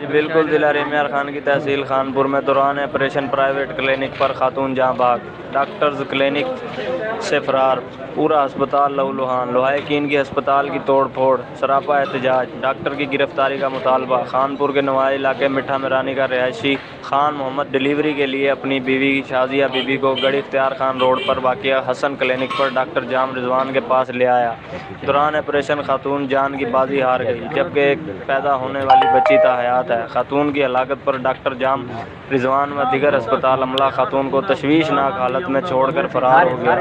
بالکل ضلع ریمیار خان کی تحصیل خانپور میں دوران آپریشن پرائیویٹ کلینک پر خاتون جاں بحق، ڈاکٹرز کلینک سے فرار، پورا ہسپتال لہو لہان، لوہائقین کی ہسپتال کی توڑ پھوڑ، سراپا احتجاج، ڈاکٹر کی گرفتاری کا مطالبہ۔ خانپور کے نوائی علاقے مٹھا میرانی کا رہائشی خان محمد ڈلیوری کے لیے اپنی بیوی شازیہ بی بی کو گڑھی اختیار خان روڈ پر واقع حسن کلینک پر ڈاکٹر جام رضوان کے پاس لے آیا۔ دوران آپریشن خاتون جان کی بازی ہار گئی، جبکہ ایک پیدا ہونے والی بچی تاحیات ہے۔ خاتون کی ہلاکت پر ڈاکٹر جام رضوان و دیگر ہسپتال عملہ خاتون کو تشویشناک حالت میں چھوڑ کر فرار ہو گیا۔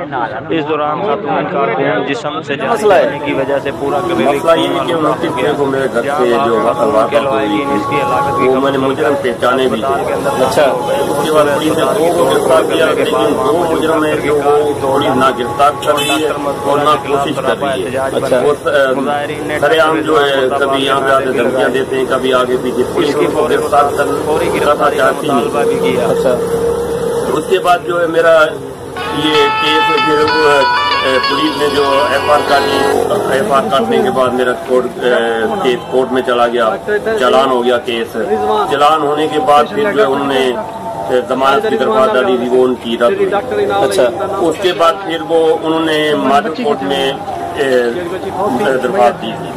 اس دوران خاتون کا خون جسم سے جاری ہونے کی وجہ سے پورا کلینک مسئلہ یہ ہے کہ 29 کو میرے گھر سے جو واقعات ہوئی وہ میں نے مجرم پہچانے بھی تھے۔ اچھا، اس کے بعد پولیس نے 2 کو گرفتار کیا، لیکن 2 مجرم ہیں جو پولیس نہ گرفتار کر رہی ہے اور نہ کوشش کر رہی ہے۔ اچھا، وہ سر عام جو ہے کبھی یہاں پہ آتے دھمکیاں دیتے ہیں، کبھی آگے پیچھے، پولیس کو گرفتار کرنا چاہتی ہے۔ اچھا، اس کے بعد جو ہے میرا یہ کیس پھر پولیس نے جو ایف آر کاٹنے کے بعد میرا کیس کورٹ میں چلا گیا، چلان ہو گیا کیس۔ چلان ہونے کے بعد پھر جو انہوں نے ضمانت کی درخواست ڈالی تھی، وہ ان کی رد ہوئی۔ اچھا، اس کے بعد پھر وہ انہوں نے ماڈل کورٹ میں درخواست دی تھی۔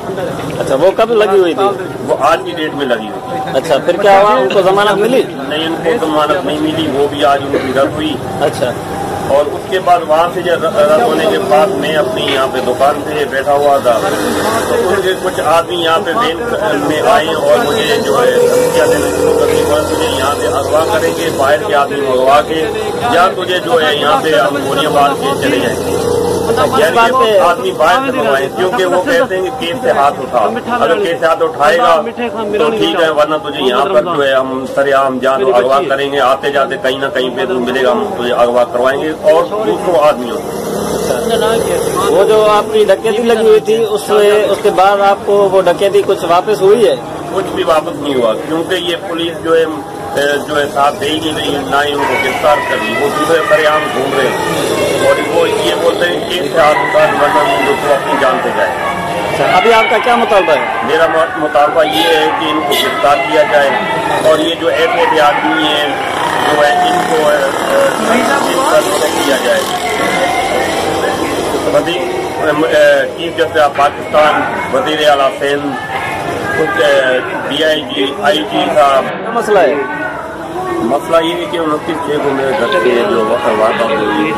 اچھا، وہ کب لگی ہوئی تھی؟ وہ آج کی ڈیٹ میں لگی ہوئی تھی۔ اچھا، پھر کیا ہوا؟ ان کو ضمانت ملی؟ نہیں، ان کو ضمانت نہیں ملی، وہ بھی آج ان کی رد ہوئی۔ اچھا، اور اس کے بعد وہاں سے جب رد ہونے کے بعد میں اپنی یہاں پہ دکان پہ بیٹھا ہوا تھا، تو ان کے کچھ آدمی یہاں پہ بینک میں آئے اور مجھے جو ہے دھمکیاں دینا شروع کر دی، تجھے یہاں پہ اغوا کریں گے، باہر کے آدمی منگوا کے، یا تجھے جو ہے یہاں پہ ہم گولیاں مار کے چلے جائیں گے۔ یعنی کہ آدمی باہر سے منگوائے، کیونکہ وہ کہتے ہیں کہ کیس سے ہاتھ اٹھا، اگر کیس سے ہاتھ اٹھائے گا تو ٹھیک ہے، ورنہ تجھے یہاں پر جو ہے ہم سر عام جہاں تو اغوا کریں گے، آتے جاتے کہیں نہ کہیں پہ تو ملے گا، ہم تجھے اغوا کروائیں گے اور دوسروں آدمیوں سے۔ وہ جو آپ کی ڈکیتی لگی ہوئی تھی اس کے بعد آپ کو وہ ڈکیتی کچھ واپس ہوئی ہے؟ کچھ بھی واپس نہیں ہوا، کیونکہ یہ پولیس جو ہے ساتھ دے گی نہیں، نہ ہی ان کو گرفتار کر لی، وہ دوسرے سر عام گھوم رہے ہیں اور وہ یہ بولتے ہیں کہ اس سے ہاتھ اٹھا ورنہ تو اپنی جان سے جائے۔ ابھی آپ کا کیا مطالبہ ہے؟ میرا مطالبہ یہ ہے کہ ان کو گرفتار کیا جائے اور یہ جو ایسے آدمی ہیں جو ہے ان کو کیا جائے۔ چیف جسٹس آف پاکستان، وزیر اعلیٰ سندھ، DIG IG صاحب۔ کیا مسئلہ ہے؟ مسئلہ یہ ہے کہ 29 کو میرے گھر سے جو واقعات ہوئی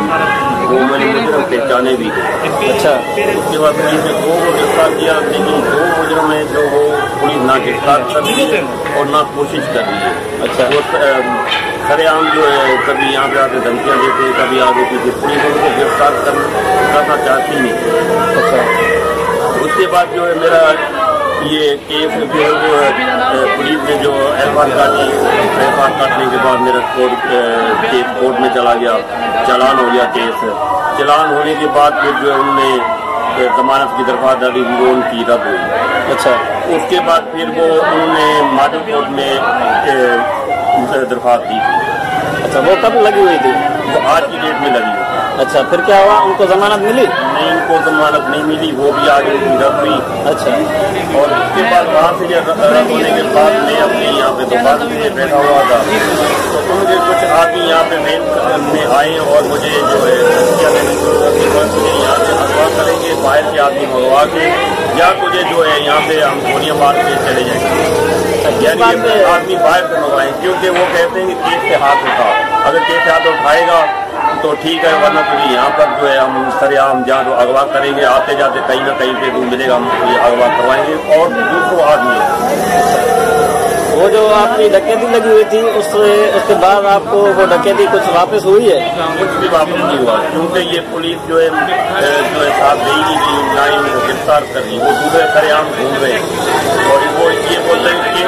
وہ میں نے مجرم پہچانے بھی تھے۔ اچھا، اس کے بعد پولیس نے 2 کو گرفتار کیا، لیکن 2 مجرم ہیں جو وہ پولیس نہ گرفتار کر رہی ہے اور نہ کوشش کر رہی ہے۔ اچھا، وہ سر عام جو ہے کبھی یہاں پہ آتے دھمکیاں دیتے، کبھی آگے پیچھے، پولیس ان کو گرفتار کرنا چاہتی نہیں۔ اچھا، اس کے بعد جو ہے میرا یہ کیس جو ہے پولیس نے جو ایف آر کاٹنے کے بعد میرا کیس کورٹ میں چلا گیا، چلان ہو گیا کیس۔ چلان ہونے کے بعد پھر جو ہے انہوں نے ضمانت کی درخواست ڈالی تھی، وہ ان کی رد ہوئی۔ اچھا، اس کے بعد پھر وہ انہوں نے ماڈل کورٹ میں درخواست دی تھی۔ اچھا، وہ کب لگی ہوئی تھی؟ وہ آج کی ڈیٹ میں لگی ہوئی۔ اچھا، پھر کیا ہوا؟ ان کو ضمانت ملی؟ نہیں، ان کو ضمانت نہیں ملی، وہ بھی آج ان کی رد ہوئی۔ اچھا، اور اس کے بعد وہاں سے جب رد ہونے کے بعد میں اپنی یہاں پہ دکان پہ بیٹھا ہوا تھا، تو ان کے کچھ آدمی یہاں پہ بینک میں آئے اور مجھے جو ہے دھمکیاں دینا شروع کر دی، تجھے یہاں سے اغوا کریں گے، باہر کے آدمی منگوا کے، یا تجھے جو ہے یہاں پہ ہم گولیاں مار کے چلے جائیں گے۔ یعنی کہ آدمی باہر سے منگوائیں، کیونکہ وہ کہتے ہیں کہ کیس سے ہاتھ اٹھا، اگر کیس سے ہاتھ اٹھائے گا تو ٹھیک ہے، ورنہ تجھے یہاں پر جو ہے ہم سر عام جہاں تو اغوا کریں گے، آتے جاتے کہیں نہ کہیں پہ تو ملے گا، ہم تجھے اغوا کروائیں گے اور دوسروں آدمی۔ وہ جو آپ کی ڈکیتی لگی ہوئی تھی اس کے بعد آپ کو وہ ڈکیتی کچھ واپس ہوئی ہے؟ کچھ بھی واپس نہیں ہوا، کیونکہ یہ پولیس جو ہے ساتھ دے گی نہیں، نہ ہی ان کو گرفتار کر لی، وہ دوسرے سر عام گھوم رہے ہیں اور وہ یہ بولتے ہیں کہ